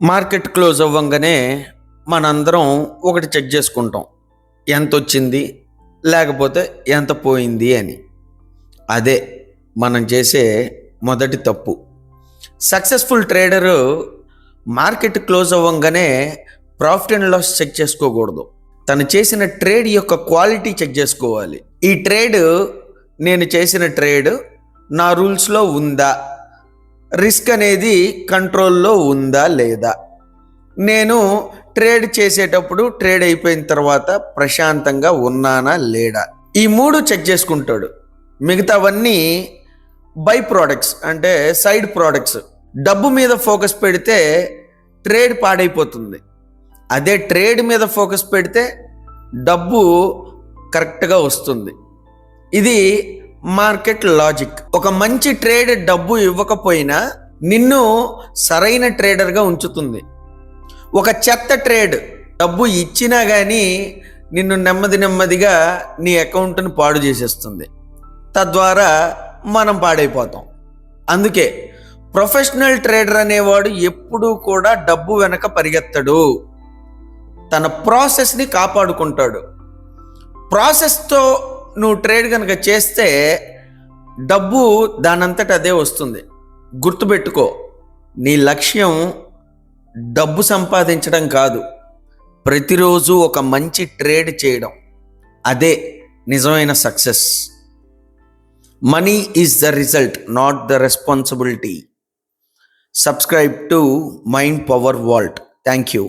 Market close అవ్వంగానే మనందరం ఒకటి check చేసుకుంటాం. ఎంతొచ్చింది, లేకపోతే ఎంత పోయింది అని. అదే మనం చేసే మొదటి తప్పు. సక్సెస్ఫుల్ ట్రేడరు మార్కెట్ క్లోజ్ అవ్వంగానే ప్రాఫిట్ అండ్ లాస్ చెక్ చేసుకోకూడదు. తను చేసిన ట్రేడ్ యొక్క క్వాలిటీ చెక్ చేసుకోవాలి. ఈ ట్రేడ్, నేను చేసిన ట్రేడ్ నా రూల్స్లో ఉందా, రిస్క్ అనేది కంట్రోల్లో ఉందా లేదా, నేను ట్రేడ్ చేసేటప్పుడు ట్రేడ్ అయిపోయిన తర్వాత ప్రశాంతంగా ఉన్నానా లేడా, ఈ మూడు చెక్ చేసుకుంటాడు. మిగతావన్నీ బై ప్రోడక్ట్స్, అంటే సైడ్ ప్రోడక్ట్స్. డబ్బు మీద ఫోకస్ పెడితే ట్రేడ్ పాడైపోతుంది. అదే ట్రేడ్ మీద ఫోకస్ పెడితే డబ్బు కరెక్ట్గా వస్తుంది. ఇది మార్కెట్ లాజిక్. ఒక మంచి ట్రేడ్ డబ్బు ఇవ్వకపోయినా నిన్ను సరైన ట్రేడర్గా ఉంచుతుంది. ఒక చెత్త ట్రేడ్ డబ్బు ఇచ్చినా కానీ నిన్ను నెమ్మదిగా నీ అకౌంట్ని పాడు చేసేస్తుంది. తద్వారా మనం పాడైపోతాం. అందుకే ప్రొఫెషనల్ ట్రేడర్ అనేవాడు ఎప్పుడూ కూడా డబ్బు వెనక పరిగెత్తడు. తన ప్రాసెస్ని కాపాడుకుంటాడు. ప్రాసెస్తో నువ్వు ట్రేడ్ కనుక చేస్తే డబ్బు దానంతట అదే వస్తుంది. గుర్తుపెట్టుకో, నీ లక్ష్యం డబ్బు సంపాదించడం కాదు, ప్రతిరోజు ఒక మంచి ట్రేడ్ చేయడం. అదే నిజమైన success. Money is the result, not the responsibility. Subscribe to Mind Power Vault. Thank you.